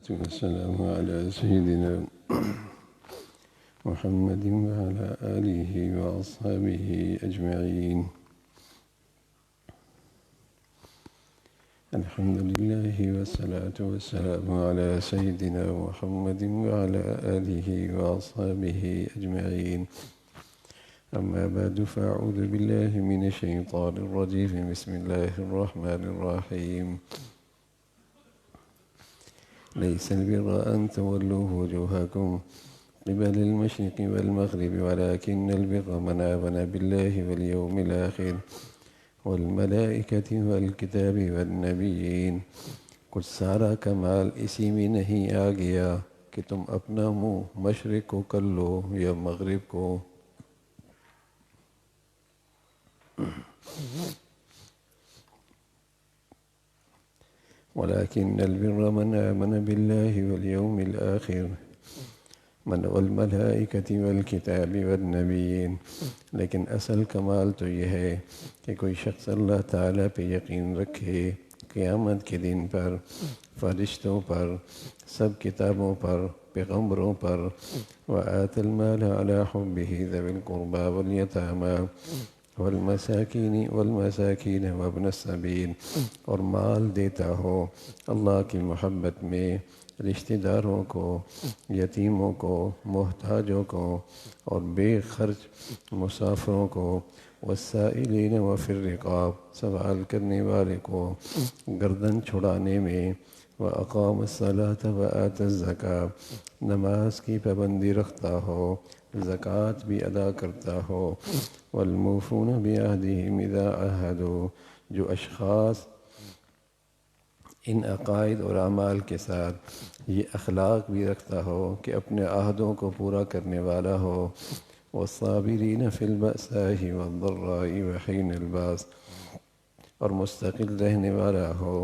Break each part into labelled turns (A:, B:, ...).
A: والسلام على سيدنا محمد وعلى آله وأصحابه أجمعين. الحمد لله والصلاة والسلام على سيدنا محمد وعلى آله وأصحابه أجمعين. أما بعد فأعوذ بالله من الشيطان الرجيم. بسم الله الرحمن الرحيم. ليس البر أن تولوا وجوهكم قبل المشرق والمغرب ولكن البر من آمن بالله واليوم الآخر والملائكة والکتاب والنبیین. کچھ سارا کمال اسی میں نہیں آ گیا کہ تم اپنا منہ مشرق کو کر لو یا مغرب کو. ولكن البر من آمن بالله واليوم الآخر والملائکة والکتاب والنبیین. لیکن اصل کمال تو یہ ہے کہ کوئی شخص اللہ تعالیٰ پہ یقین رکھے، قیامت کے دن پر، فرشتوں پر، سب کتابوں پر، پیغمبروں پر. وآت المال على حبه ذوي القربى واليتامى والمساکین وابن السبیل. اور مال دیتا ہو اللہ کی محبت میں رشتہ داروں کو، یتیموں کو، محتاجوں کو اور بے خرچ مسافروں کو. والسائلین وفی الرقاب، سوال کرنے والے کو گردن چھڑانے میں. وأقام الصلاة وآت الزکاة، نماز کی پابندی رکھتا ہو، زکوٰۃ بھی ادا کرتا ہو. والموفون بعہدہم اذا عاہدوا، جو اشخاص ان عقائد اور اعمال کے ساتھ یہ اخلاق بھی رکھتا ہو کہ اپنے عہدوں کو پورا کرنے والا ہو. والصابرین فی البأساء والضراء وحین الباس، اور مستقل رہنے والا ہو،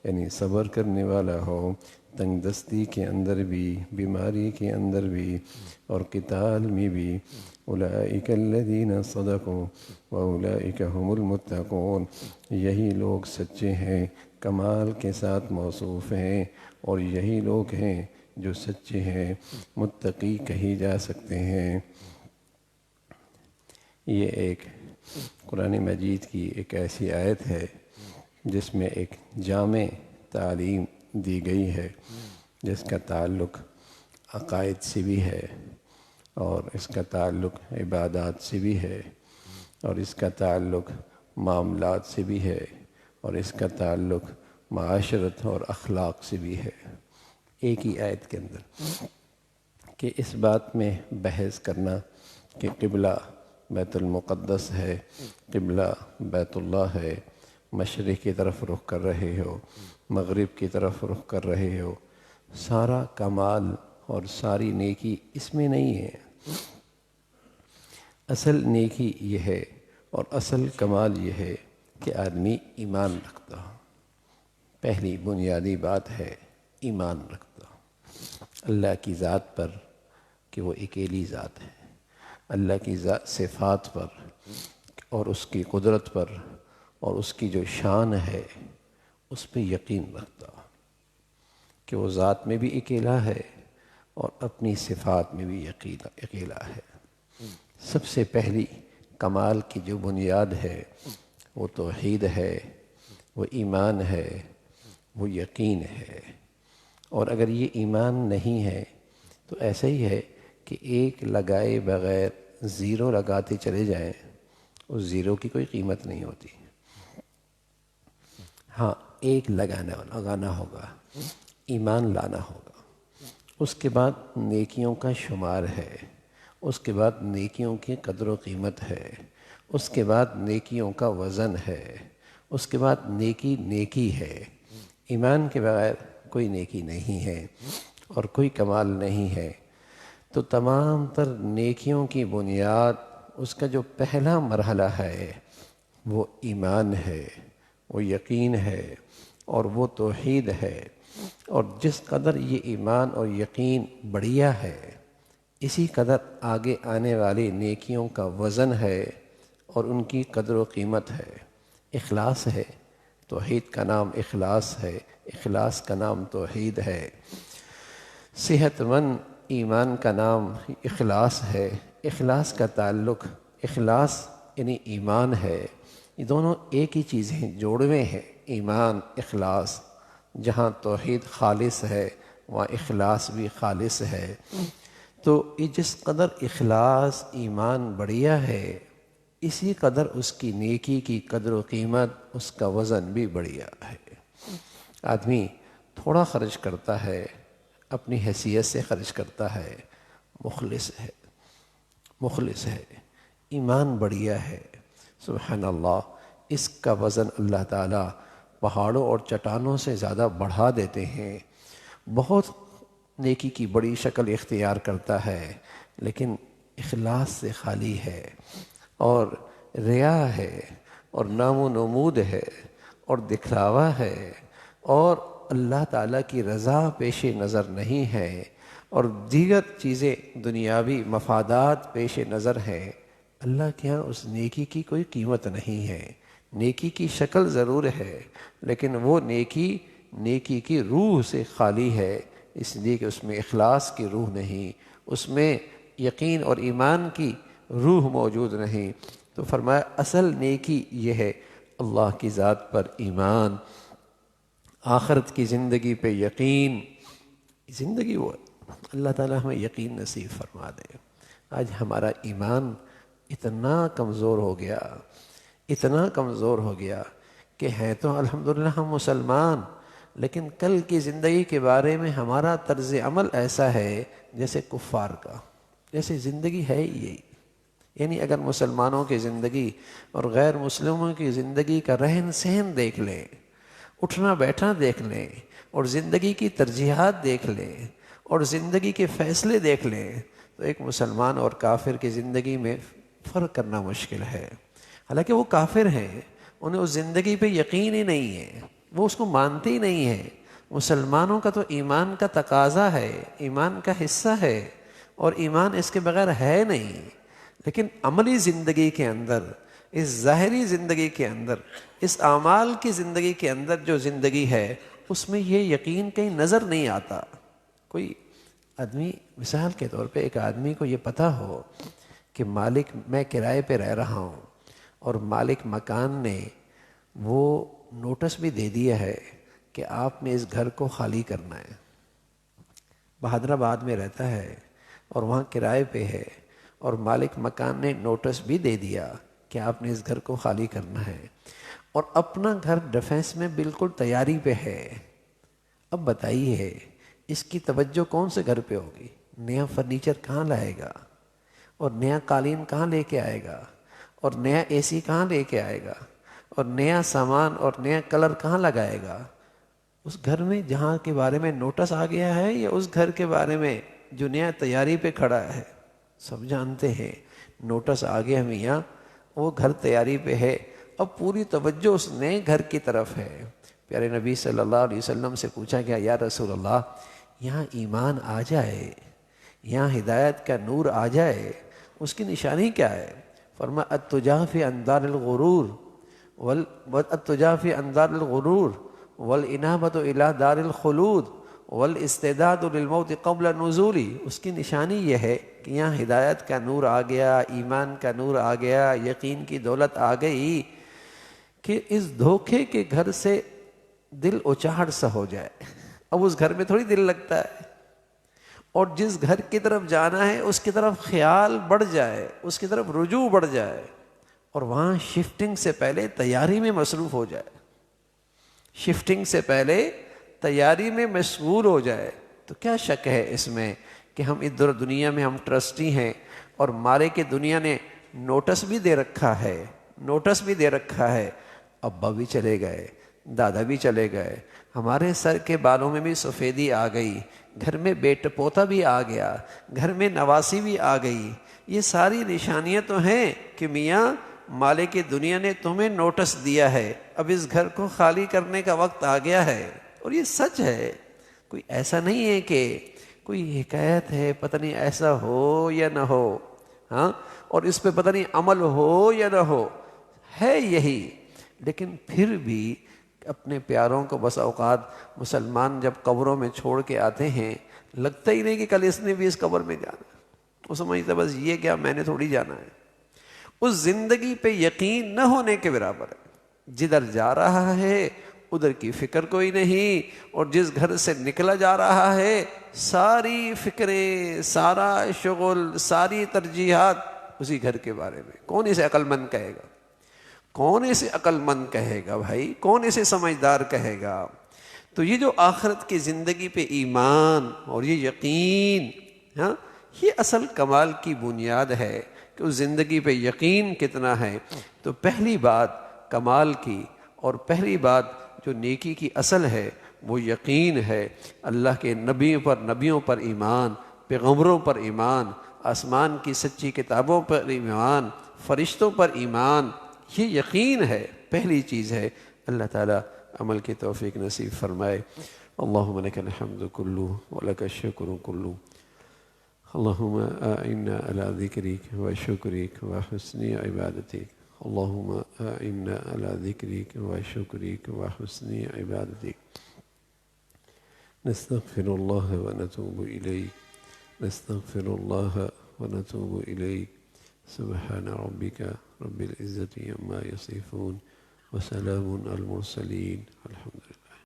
A: یعنی صبر کرنے والا ہو، تنگ دستی کے اندر بھی، بیماری کے اندر بھی، اور قتال میں بھی. اولئک الذین صدقوا واولئک هم المتقون، یہی لوگ سچے ہیں، کمال کے ساتھ موصوف ہیں، اور یہی لوگ ہیں جو سچے ہیں، متقی کہی جا سکتے ہیں. یہ ایک قرآن مجید کی ایک ایسی آیت ہے جس میں ایک جامع تعلیم دی گئی ہے، جس کا تعلق عقائد سے بھی ہے، اور اس کا تعلق عبادات سے بھی ہے، اور اس کا تعلق معاملات سے بھی ہے، اور اس کا تعلق معاشرت اور اخلاق سے بھی ہے. ایک ہی آیت کے اندر کہ اس بات میں بحث کرنا کہ قبلہ بیت المقدس ہے، قبلہ بیت اللہ ہے، مشرق کی طرف رخ کر رہے ہو، مغرب کی طرف رخ کر رہے ہو، سارا کمال اور ساری نیکی اس میں نہیں ہے. اصل نیکی یہ ہے اور اصل کمال یہ ہے کہ آدمی ایمان رکھتا ہو. پہلی بنیادی بات ہے ایمان رکھتا ہو اللہ کی ذات پر کہ وہ اکیلی ذات ہے، اللہ کی صفات پر اور اس کی قدرت پر اور اس کی جو شان ہے اس پہ یقین رکھتا ہو کہ وہ ذات میں بھی اکیلا ہے اور اپنی صفات میں بھی اکیلا ہے. سب سے پہلی کمال کی جو بنیاد ہے وہ توحید ہے، وہ ایمان ہے، وہ یقین ہے. اور اگر یہ ایمان نہیں ہے تو ایسا ہی ہے کہ ایک لگائے بغیر زیرو لگاتے چلے جائیں، اس زیرو کی کوئی قیمت نہیں ہوتی. ہاں، ایک لگانا ہوگا، ایمان لانا ہوگا، اس کے بعد نیکیوں کا شمار ہے، اس کے بعد نیکیوں کی قدر و قیمت ہے، اس کے بعد نیکیوں کا وزن ہے، اس کے بعد نیکی ہے. ایمان کے بغیر کوئی نیکی نہیں ہے اور کوئی کمال نہیں ہے. تو تمام تر نیکیوں کی بنیاد، اس کا جو پہلا مرحلہ ہے وہ ایمان ہے، وہ یقین ہے، اور وہ توحید ہے. اور جس قدر یہ ایمان اور یقین بڑھیا ہے، اسی قدر آگے آنے والی نیکیوں کا وزن ہے اور ان کی قدر و قیمت ہے. اخلاص ہے، توحید کا نام اخلاص ہے، اخلاص کا نام توحید ہے. صحت مند ایمان کا نام اخلاص ہے۔ اخلاص کا تعلق، اخلاص یعنی ایمان ہے، یہ دونوں ایک ہی چیز ہیں، جوڑوے ہیں، ایمان اخلاص۔ جہاں توحید خالص ہے وہاں اخلاص بھی خالص ہے۔ تو یہ جس قدر اخلاص ایمان بڑھیا ہے، اسی قدر اس کی نیکی کی قدر و قیمت، اس کا وزن بھی بڑھیا ہے۔ آدمی تھوڑا خرچ کرتا ہے، اپنی حیثیت سے خرچ کرتا ہے، مخلص ہے، مخلص ہے، ایمان بڑھیا ہے، سبحان اللہ، اس کا وزن اللہ تعالیٰ پہاڑوں اور چٹانوں سے زیادہ بڑھا دیتے ہیں۔ بہت نیکی کی بڑی شکل اختیار کرتا ہے لیکن اخلاص سے خالی ہے، اور ریا ہے، اور نام و نمود ہے، اور دکھلاوا ہے، اور اللہ تعالیٰ کی رضا پیش نظر نہیں ہے، اور دیگر چیزیں دنیاوی مفادات پیش نظر ہیں، اللہ کے ہاں اس نیکی کی کوئی قیمت نہیں ہے۔ نیکی کی شکل ضرور ہے لیکن وہ نیکی کی روح سے خالی ہے، اس لیے کہ اس میں اخلاص کی روح نہیں، اس میں یقین اور ایمان کی روح موجود نہیں۔ تو فرمایا اصل نیکی یہ ہے اللہ کی ذات پر ایمان، آخرت کی زندگی پہ یقین۔ زندگی وہ اللہ تعالیٰ ہمیں یقین نصیب فرما دے۔ آج ہمارا ایمان اتنا کمزور ہو گیا، اتنا کمزور ہو گیا کہ ہیں تو الحمدللہ ہم مسلمان، لیکن کل کی زندگی کے بارے میں ہمارا طرز عمل ایسا ہے جیسے کفار کا، جیسے زندگی ہے ہی یہی۔ یعنی اگر مسلمانوں کی زندگی اور غیر مسلموں کی زندگی کا رہن سہن دیکھ لیں، اٹھنا بیٹھنا دیکھ لیں، اور زندگی کی ترجیحات دیکھ لیں، اور زندگی کے فیصلے دیکھ لیں، تو ایک مسلمان اور کافر کی زندگی میں فرق کرنا مشکل ہے۔ حالانکہ وہ کافر ہیں، انہیں اس زندگی پہ یقین ہی نہیں ہے، وہ اس کو مانتے ہی نہیں ہیں۔ مسلمانوں کا تو ایمان کا تقاضا ہے، ایمان کا حصہ ہے، اور ایمان اس کے بغیر ہے نہیں۔ لیکن عملی زندگی کے اندر، اس ظاہری زندگی کے اندر، اس اعمال کی زندگی کے اندر جو زندگی ہے، اس میں یہ یقین کہیں نظر نہیں آتا۔ کوئی آدمی مثال کے طور پہ ایک آدمی کو یہ پتہ ہو کہ مالک، میں کرائے پہ رہ رہا ہوں، اور مالک مکان نے وہ نوٹس بھی دے دیا ہے کہ آپ نے اس گھر کو خالی کرنا ہے۔ بہادر آباد میں رہتا ہے اور وہاں کرائے پہ ہے، اور مالک مکان نے نوٹس بھی دے دیا کہ آپ نے اس گھر کو خالی کرنا ہے، اور اپنا گھر ڈیفینس میں بالکل تیاری پہ ہے۔ اب بتائیے اس کی توجہ کون سے گھر پہ ہوگی؟ نیا فرنیچر کہاں لائے گا، اور نیا قالین کہاں لے کے آئے گا، اور نیا اے سی کہاں لے کے آئے گا، اور نیا سامان اور نیا کلر کہاں لگائے گا؟ اس گھر میں جہاں کے بارے میں نوٹس آ گیا ہے، یا اس گھر کے بارے میں جو نیا تیاری پہ کھڑا ہے؟ سب جانتے ہیں نوٹس آ گیا میاں، وہ گھر تیاری پہ ہے، اب پوری توجہ اس نئے گھر کی طرف ہے۔ پیارے نبی صلی اللہ علیہ وسلم سے پوچھا گیا، یا رسول اللہ، یہاں ایمان آ جائے، یہاں ہدایت کا نور آ جائے، اس کی نشانی کیا ہے؟ فرمایا التجا فی اندار الغرور التجا فی اندار الغرور والانابۃ الی دار الخلود والاستعداد للموت قبل نزولی۔ اس کی نشانی یہ ہے کہ یہاں ہدایت کا نور آ گیا، ایمان کا نور آ گیا، یقین کی دولت آ گئی، کہ اس دھوکے کے گھر سے دل اچاڑ سا ہو جائے۔ اب اس گھر میں تھوڑی دل لگتا ہے، اور جس گھر کی طرف جانا ہے اس کی طرف خیال بڑھ جائے، اس کی طرف رجوع بڑھ جائے، اور وہاں شفٹنگ سے پہلے تیاری میں مصروف ہو جائے، شفٹنگ سے پہلے تیاری میں مشغول ہو جائے، تو کیا شک ہے اس میں کہ ہم ادھر دنیا میں ہم ٹرسٹی ہیں، اور مالک دنیا نے نوٹس بھی دے رکھا ہے، نوٹس بھی دے رکھا ہے۔ ابا بھی چلے گئے، دادا بھی چلے گئے، ہمارے سر کے بالوں میں بھی سفیدی آ گئی، گھر میں بیٹا پوتا بھی آ گیا، گھر میں نواسی بھی آ گئی۔ یہ ساری نشانیاں تو ہیں کہ میاں مالک دنیا نے تمہیں نوٹس دیا ہے، اب اس گھر کو خالی کرنے کا وقت آ گیا ہے۔ اور یہ سچ ہے، کوئی ایسا نہیں ہے کہ کوئی حکایت ہے پتہ نہیں ایسا ہو یا نہ ہو، ہاں، اور اس پہ پتہ نہیں عمل ہو یا نہ ہو، ہے یہی۔ لیکن پھر بھی
B: اپنے پیاروں کو بس اوقات مسلمان جب قبروں میں چھوڑ کے آتے ہیں، لگتا ہی نہیں کہ کل اس نے بھی اس قبر میں جانا ہے، وہ سمجھتا بس یہ کیا میں نے تھوڑی جانا ہے۔ اس زندگی پہ یقین نہ ہونے کے برابر ہے۔ جدھر جا رہا ہے ادھر کی فکر کوئی نہیں، اور جس گھر سے نکلا جا رہا ہے ساری فکریں، سارا شغل، ساری ترجیحات اسی گھر کے بارے میں۔ کون اسے عقل مند کہے گا؟ کون اسے عقل مند کہے گا بھائی؟ کون اسے سمجھدار کہے گا؟ تو یہ جو آخرت کی زندگی پہ ایمان اور یہ یقین، ہاں، یہ اصل کمال کی بنیاد ہے کہ اس زندگی پہ یقین کتنا ہے۔ تو پہلی بات کمال کی اور پہلی بات جو نیکی کی اصل ہے وہ یقین ہے۔ اللہ کے نبیوں پر ایمان، پیغمبروں پر ایمان، آسمان کی سچی کتابوں پر ایمان، فرشتوں پر ایمان، یہ یقین ہے، پہلی چیز ہے۔ اللہ تعالیٰ عمل کی توفیق نصیب فرمائے۔ اللہم لک الحمد کلہ ولک الشکر کلہ، اللہم اعنا علی ذکرک وشکرک وحسن عبادتک، اللہم اعنا علی ذکرک وشکرک وحسن عبادتک۔ نستغفر اللہ ونتوب الیک، نستغفر اللہ ونتوب الیک۔ سبحان ربک رب العزة عما یصفون وسلام علی المرسلین، الحمد للہ۔